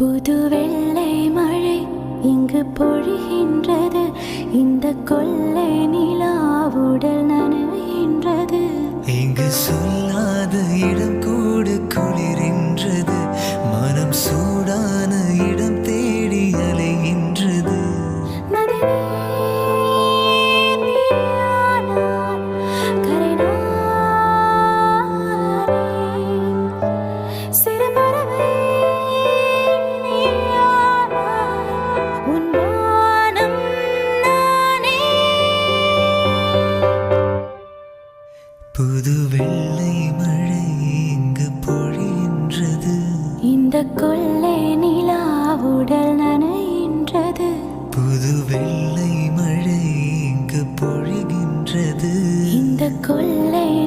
புது வெள்ளை மழை இங்கு பொழிகின்றது. இந்த கொள்ளை நிலா உடல் நனைகின்றது. இங்கு சொல்லாத இடம் கூட குளிரின்றது. மனம் சூடான இடம் தேடி அலைகின்றது. புது வெள்ளை மழை இங்கு பொழிகின்றது. இந்த கொள்ளை நிலா உடல் நனைகின்றது. புது வெள்ளை மழை இங்கு பொழிகின்றது. இந்த கொள்ளை